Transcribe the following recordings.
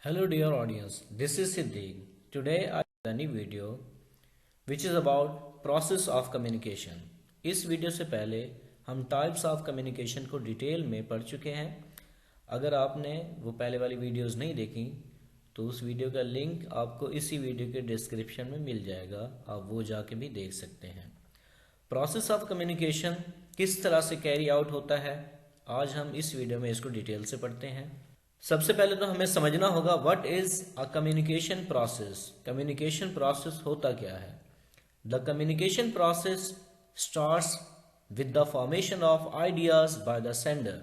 Hello dear audience, this is Siddiq. Today I have a new video which is about process of communication. इस video से पहले हम types of communication को detail में पढ़ चुके हैं। अगर आपने वो पहले वाली वीडियोस नहीं देखी तो उस वीडियो का लिंक आपको इसी वीडियो के डिस्क्रिप्शन में मिल जाएगा, आप वो जाके भी देख सकते हैं। प्रोसेस ऑफ कम्युनिकेशन किस तरह से कैरी आउट होता है, आज हम इस वीडियो में इसको डिटेल से पढ़ते हैं। सबसे पहले तो हमें समझना होगा what is a communication process. Communication process होता क्या है। The communication process starts with the formation of ideas by the sender.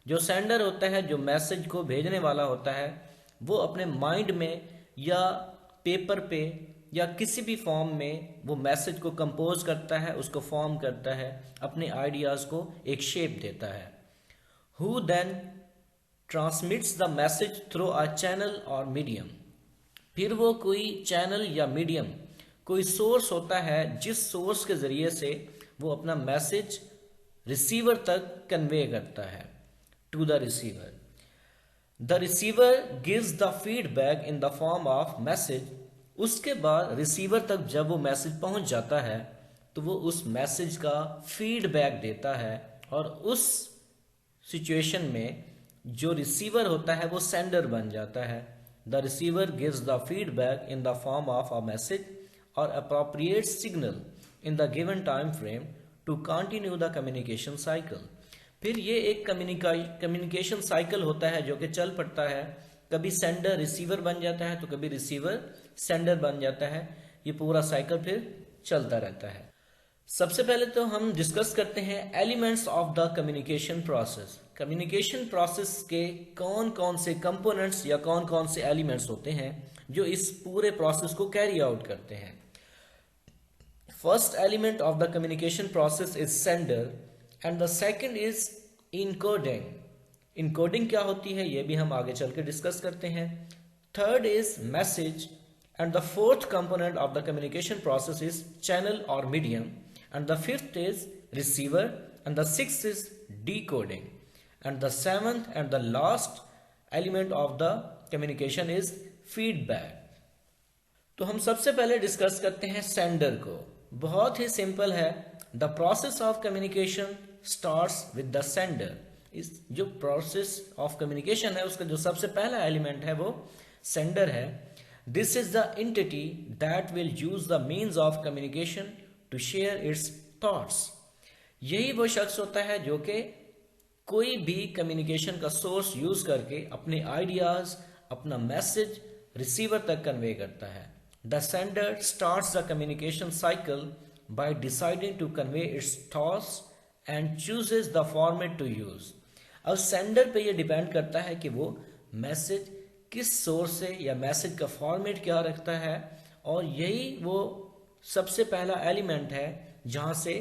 जो सेंडर होता है, जो मैसेज को भेजने वाला होता है, वो अपने माइंड में या पेपर पे या किसी भी फॉर्म में वो मैसेज को कंपोज करता है, उसको फॉर्म करता है, अपने आइडियाज को एक शेप देता है। Who then transmits the message through a channel और मीडियम। फिर वो कोई चैनल या मीडियम, कोई सोर्स होता है जिस सोर्स के जरिए से वो अपना मैसेज रिसीवर तक कन्वे करता है to the receiver. The receiver gives the feedback in the form of message. उसके बाद रिसीवर तक जब वो मैसेज पहुंच जाता है तो वो उस मैसेज का फीडबैक देता है, और उस सिचुएशन में जो रिसीवर होता है वो सेंडर बन जाता है। The receiver gives the feedback in the form of a message और appropriate signal in the given time frame to continue the communication cycle. फिर ये एक कम्युनिकेशन साइकिल होता है जो कि चल पड़ता है। कभी सेंडर रिसीवर बन जाता है तो कभी रिसीवर सेंडर बन जाता है। ये पूरा साइकिल फिर चलता रहता है। सबसे पहले तो हम डिस्कस करते हैं elements of the communication process. Communication process के कौन कौन से कंपोनेंट्स या कौन कौन से एलिमेंट्स होते हैं जो इस पूरे प्रोसेस को कैरी आउट करते हैं। First element of the communication process is sender and the second is encoding. Encoding क्या होती है ये भी हम आगे चल के डिस्कस करते हैं। Third is message and the fourth component of the communication process is channel और medium and the fifth is receiver and the sixth is decoding and the seventh and the last element of the communication is feedback। तो हम सबसे पहले discuss करते हैं sender को। बहुत ही simple है। The process of communication starts with the sender. इस जो प्रोसेस ऑफ कम्युनिकेशन है उसका जो सबसे पहला एलिमेंट है वो सेंडर है। This is the entity that will use the means of communication to share its thoughts. यही वो शख्स होता है जो कि कोई भी कम्युनिकेशन का सोर्स यूज करके अपने आइडियाज, अपना मैसेज रिसीवर तक कन्वे करता है। The sender starts the communication cycle by deciding to convey its thoughts and chooses the format to use. अब सेंडर पे ये डिपेंड करता है कि वो मैसेज किस सोर्स से या मैसेज का फॉर्मेट क्या रखता है, और यही वो सबसे पहला एलिमेंट है जहां से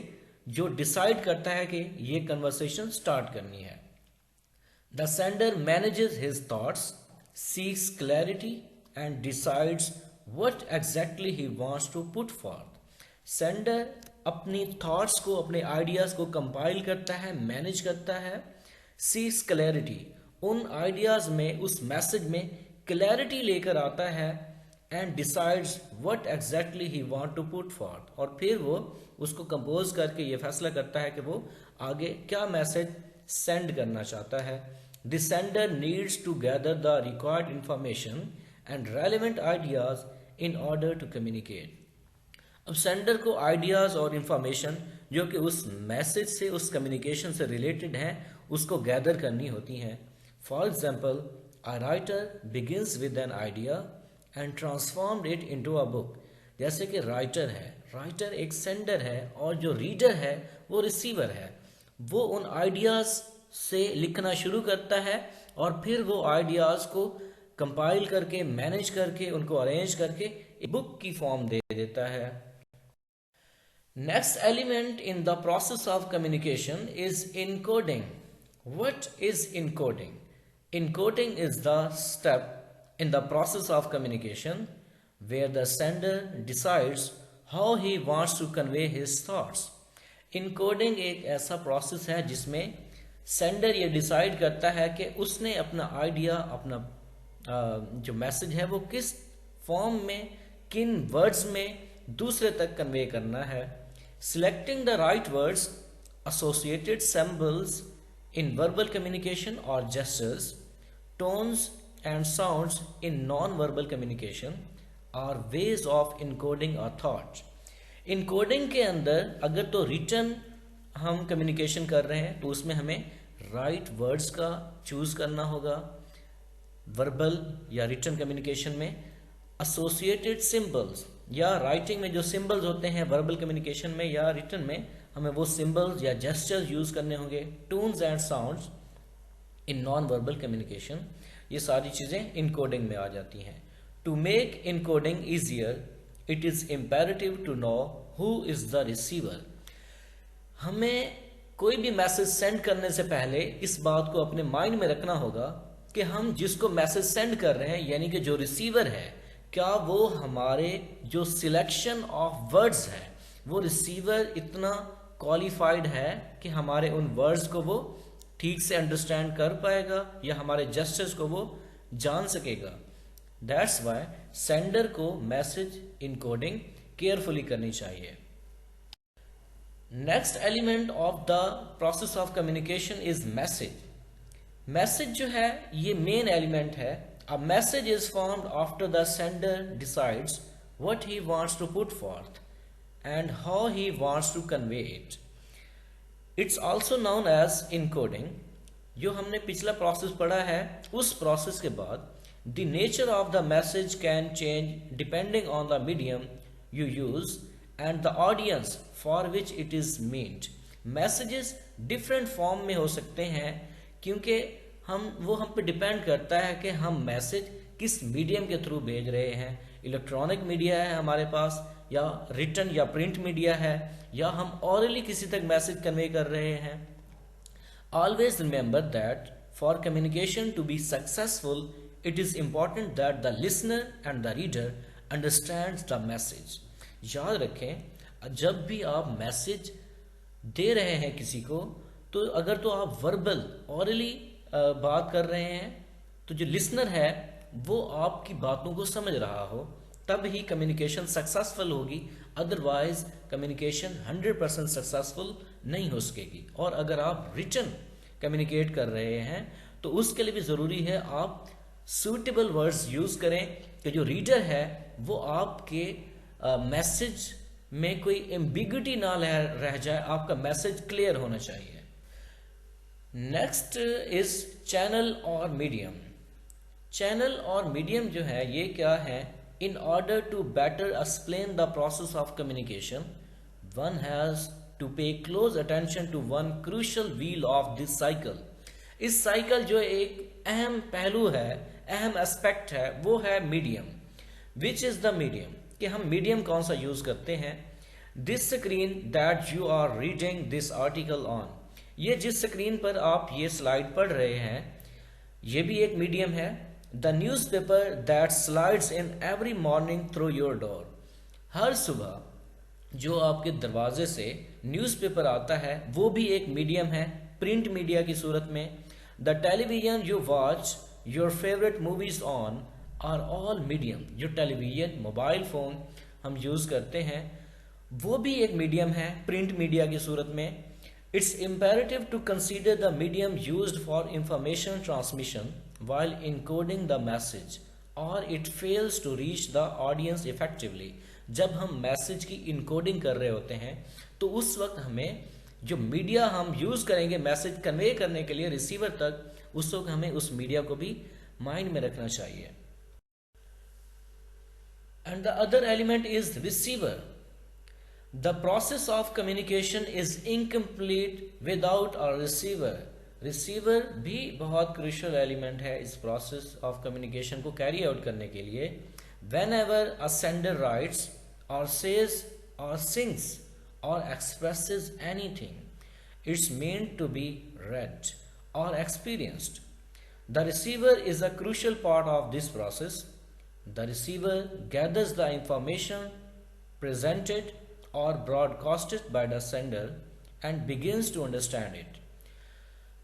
जो डिसाइड करता है कि ये कन्वर्सेशन स्टार्ट करनी है। The sender manages his thoughts, seeks clarity and decides what exactly he wants to put forth. Sender अपनी थॉट्स को, अपने आइडियाज को कंपाइल करता है, मैनेज करता है। सीक्स क्लैरिटी, उन आइडियाज में, उस मैसेज में क्लैरिटी लेकर आता है। And decides what exactly he want to put forth, और फिर वो उसको कंपोज करके ये फैसला करता है कि वो आगे क्या मैसेज सेंड करना चाहता है। The sender needs to gather the required information and relevant ideas in order to communicate. अब सेंडर को आइडियाज और इंफॉर्मेशन जो कि उस मैसेज से, उस कम्युनिकेशन से रिलेटेड हैं, उसको गैदर करनी होती हैं। For example, a writer begins with an idea and transformed it into a book. जैसे कि राइटर है, राइटर एक सेंडर है और जो रीडर है वो रिसीवर है। वो उन आइडियाज से लिखना शुरू करता है और फिर वो आइडियाज को कंपाइल करके, मैनेज करके, उनको अरेंज करके एक बुक की फॉर्म दे देता है। Next element in the process of communication is encoding. What is encoding? Encoding is the step in the process of communication where the sender decides how he wants to convey his thoughts। Encoding एक ऐसा process है जिसमें sender ये decide करता है कि उसने अपना आइडिया, अपना जो मैसेज है वो किस फॉर्म में, किन वर्ड्स में दूसरे तक कन्वे करना है. Selecting the right words, associated symbols in verbal communication or gestures, tones and sounds in non-verbal communication are ways of encoding a thought. Encoding के अंदर अगर तो रिटन हम कम्युनिकेशन कर रहे हैं तो उसमें हमें राइट वर्ड्स का चूज करना होगा. वर्बल या रिटन कम्युनिकेशन में एसोसिएटेड सिंबल्स या राइटिंग में जो सिंबल्स होते हैं वर्बल कम्युनिकेशन में या रिटन में हमें वो सिंबल्स या जेस्चर्स यूज करने होंगे. Tones and sounds in non verbal communication, ये सारी चीजें इनकोडिंग में आ जाती हैं. To make encoding easier it is imperative to know who is the receiver. हमें कोई भी मैसेज सेंड करने से पहले इस बात को अपने माइंड में रखना होगा कि हम जिसको मैसेज सेंड कर रहे हैं यानी कि जो रिसीवर है, क्या वो हमारे जो सिलेक्शन ऑफ वर्ड्स है वो रिसीवर इतना क्वालिफाइड है कि हमारे उन वर्ड्स को वो ठीक से अंडरस्टैंड कर पाएगा या हमारे जेस्चर्स को वो जान सकेगा. दैट्स वाई सेंडर को मैसेज इनकोडिंग केयरफुली करनी चाहिए. Next element of the process of communication is message. Message जो है ये मेन एलिमेंट है. A message is formed after the sender decides what he wants to put forth and how he wants to convey it. It's also known as encoding. जो हमने पिछला process पढ़ा है उस प्रोसेस के बाद the nature of the message can change depending on the medium you use and the audience for which it is meant. Messages different form में हो सकते हैं क्योंकि हम पे डिपेंड करता है कि हम मैसेज किस मीडियम के थ्रू भेज रहे हैं. इलेक्ट्रॉनिक मीडिया है हमारे पास या रिटन या प्रिंट मीडिया है या हम ऑरली किसी तक मैसेज कन्वे कर रहे हैं. Always remember that for communication to be successful it is important that the listener and the reader understands the message. याद रखें जब भी आप मैसेज दे रहे हैं किसी को तो अगर तो आप वर्बल ऑरली बात कर रहे हैं तो जो लिसनर है वो आपकी बातों को समझ रहा हो तब ही कम्युनिकेशन सक्सेसफुल होगी. अदरवाइज कम्युनिकेशन 100% सक्सेसफुल नहीं हो सकेगी. और अगर आप रिटन कम्युनिकेट कर रहे हैं तो उसके लिए भी ज़रूरी है आप सूटेबल वर्ड्स यूज़ करें कि जो रीडर है वो आपके मैसेज में कोई एम्बिग्युटी ना रह जाए, आपका मैसेज क्लियर होना चाहिए. नेक्स्ट इज चैनल और मीडियम. चैनल और मीडियम जो है ये क्या है? In order to better explain the process of communication, one has to pay close attention to one crucial wheel of this cycle. इस साइकिल जो एक अहम पहलू है, अहम एस्पेक्ट है, वो है medium. Which is the medium? कि हम मीडियम कौन सा यूज करते हैं. This screen that you are reading this article on. ये जिस स्क्रीन पर आप ये स्लाइड पढ़ रहे हैं ये भी एक मीडियम है. The newspaper that slides in every morning through your door. हर सुबह जो आपके दरवाजे से न्यूज़पेपर आता है वो भी एक मीडियम है, प्रिंट मीडिया की सूरत में. The television you watch your favorite movies on are all medium. जो टेलीविजन, मोबाइल फ़ोन हम यूज़ करते हैं वो भी एक मीडियम है, प्रिंट मीडिया की सूरत में. It's imperative to consider the medium used for information transmission while encoding the message or it fails to reach the audience effectively. जब हम मैसेज की इनकोडिंग कर रहे होते हैं तो उस वक्त हमें जो मीडिया हम यूज करेंगे मैसेज कन्वे करने के लिए रिसीवर तक, उस वक्त हमें उस मीडिया को भी माइंड में रखना चाहिए. And the other element is receiver. The process of communication is incomplete without a receiver. Receiver भी बहुत क्रूशियल एलिमेंट है इस प्रोसेस ऑफ कम्युनिकेशन को कैरी आउट करने के लिए. Whenever a sender writes or says or sings or expresses anything, it's meant to be read or experienced. The receiver is a crucial part of this process. The receiver gathers the information presented or broadcasted by the sender and begins to understand it.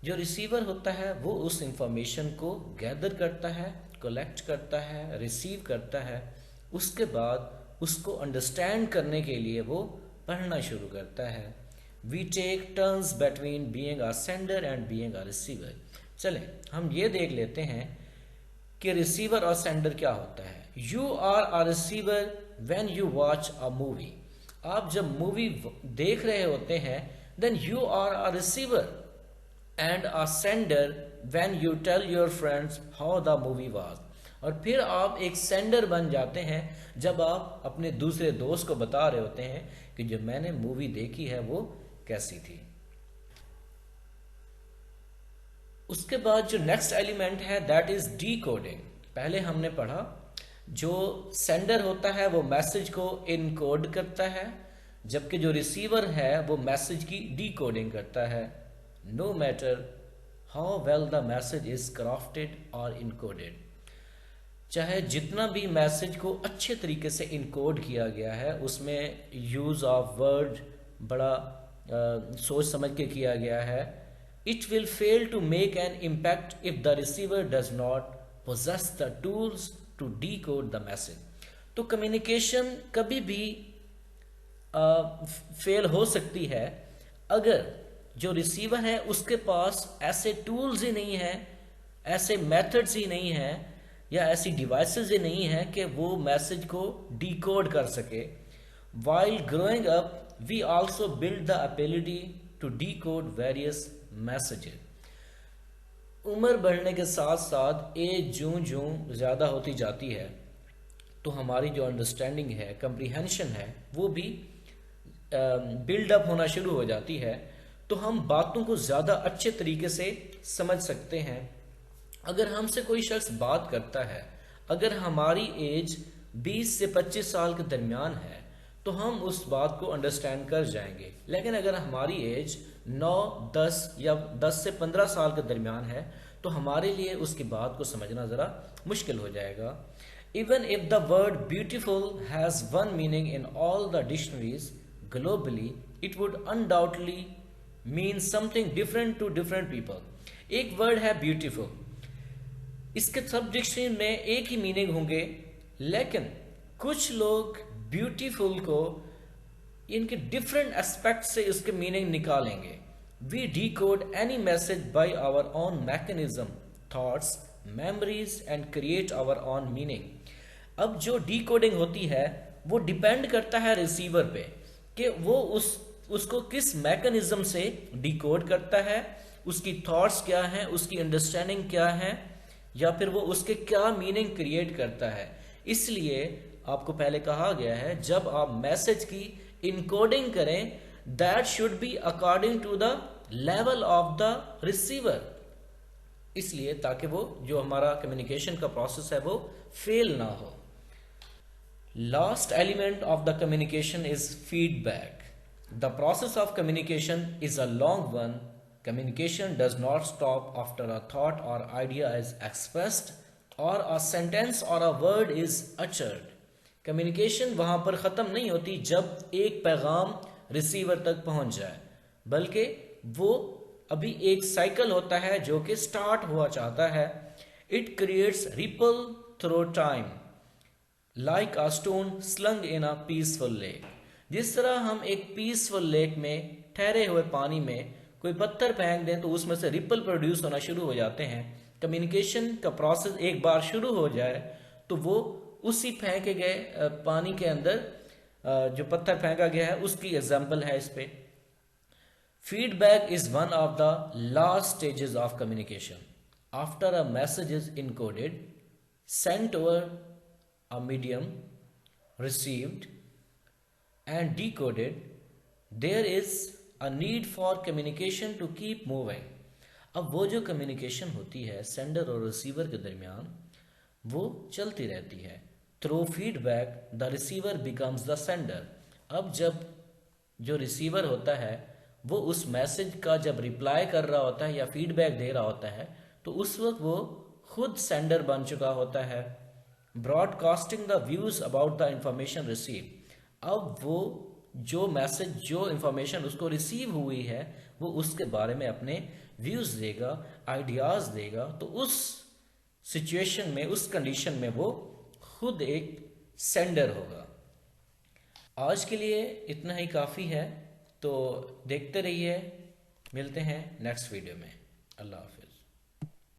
जो receiver होता है वो उस information को gather करता है collect करता है, रिसीव करता है, उसके बाद उसको अंडरस्टैंड करने के लिए वो पढ़ना शुरू करता है। We take turns between being a sender and being a receiver. चलें हम ये देख लेते हैं कि रिसीवर और सेंडर क्या होता है। You are a receiver when you watch a movie. आप जब मूवी देख रहे होते हैं then you are a receiver, and a sender when you tell your friends how the movie was. और फिर आप एक सेंडर बन जाते हैं जब आप अपने दूसरे दोस्त को बता रहे होते हैं कि जो मैंने मूवी देखी है वो कैसी थी। उसके बाद जो नेक्स्ट एलिमेंट है दैट इज डी कोडिंग। पहले हमने पढ़ा जो सेंडर होता है वो मैसेज को इनकोड करता है, जबकि जो रिसीवर है वो मैसेज की डी कोडिंग करता है। No matter how well the message is crafted और इनकोडेड, चाहे जितना भी मैसेज को अच्छे तरीके से इनकोड किया गया है, उसमें यूज ऑफ वर्ड बड़ा सोच समझ के किया गया है, it will fail to make an impact if the receiver does not possess the tools to decode the message। तो कम्युनिकेशन कभी भी फेल हो सकती है अगर जो रिसीवर है उसके पास ऐसे टूल्स ही नहीं है, ऐसे मेथड्स ही नहीं है, या ऐसी डिवाइसेस ही नहीं है कि वो मैसेज को डिकोड कर सके। While growing up we also build the ability to decode various messages. उम्र बढ़ने के साथ साथ एज जूं जूं ज़्यादा होती जाती है तो हमारी जो अंडरस्टैंडिंग है, कंप्रीहेंशन है, वो भी बिल्डअप होना शुरू हो जाती है, तो हम बातों को ज़्यादा अच्छे तरीके से समझ सकते हैं। अगर हमसे कोई शख्स बात करता है, अगर हमारी एज 20 से 25 साल के दरमियान है तो हम उस बात को अंडरस्टैंड कर जाएंगे, लेकिन अगर हमारी एज 9, 10 या 10 से 15 साल के दरमियान है तो हमारे लिए उसकी बात को समझना ज़रा मुश्किल हो जाएगा। Even if the word beautiful has one meaning in all the dictionaries globally, it would undoubtedly mean something different to different people. एक वर्ड है ब्यूटीफुल, इसके सब डिक्शनरी में एक ही मीनिंग होंगे, लेकिन कुछ लोग ब्यूटीफुल को इनके डिफरेंट एस्पेक्ट से इसके मीनिंग निकालेंगे। We decode any message by our own mechanism, thoughts, memories and create our own meaning. अब जो डिकोडिंग होती है वो डिपेंड करता है रिसीवर पे कि वो उसको किस मैकेनिज्म से डिकोड करता है, उसकी थॉट्स क्या हैं, उसकी अंडरस्टैंडिंग क्या है, या फिर वो उसके क्या मीनिंग क्रिएट करता है। इसलिए आपको पहले कहा गया है जब आप मैसेज की इनकोडिंग करें that should be according to the level of the receiver, इसलिए ताकि वो जो हमारा कम्युनिकेशन का प्रोसेस है वो फेल ना हो। Last element of the communication is feedback. The process of communication is a long one. Communication does not stop after a thought or idea is expressed or a sentence or a word is uttered। Communication वहाँ पर ख़त्म नहीं होती जब एक पैगाम receiver तक पहुँच जाए, बल्कि वो अभी एक साइकिल होता है जो कि स्टार्ट हुआ चाहता है। It creates ripple through time like a stone slung in a peaceful lake। जिस तरह हम एक पीसफुल लेक में ठहरे हुए पानी में कोई पत्थर फेंक दें तो उसमें से रिपल प्रोड्यूस होना शुरू हो जाते हैं। कम्युनिकेशन का प्रोसेस एक बार शुरू हो जाए तो वो उसी फेंके गए पानी के अंदर जो पत्थर फेंका गया है उसकी एग्जाम्पल है इस पे। Feedback is one of the last stages of communication. After a message is encoded, sent over a medium, received and decoded, there is a need for communication to keep moving। अब वो जो communication होती है sender और receiver के दरमियान वो चलती रहती है। Through feedback the receiver becomes the sender. अब जब जो रिसीवर होता है वो उस मैसेज का जब रिप्लाई कर रहा होता है या फीडबैक दे रहा होता है तो उस वक्त वो खुद सेंडर बन चुका होता है। Broadcasting the views about the information receive. अब वो जो मैसेज जो इंफॉर्मेशन उसको रिसीव हुई है वो उसके बारे में अपने व्यूज़ देगा, आइडियाज़ देगा, तो उस सिचुएशन में, उस कंडीशन में वो खुद एक सेंडर होगा। आज के लिए इतना ही काफ़ी है, तो देखते रहिए, मिलते हैं नेक्स्ट वीडियो में। अल्लाह हाफिज़।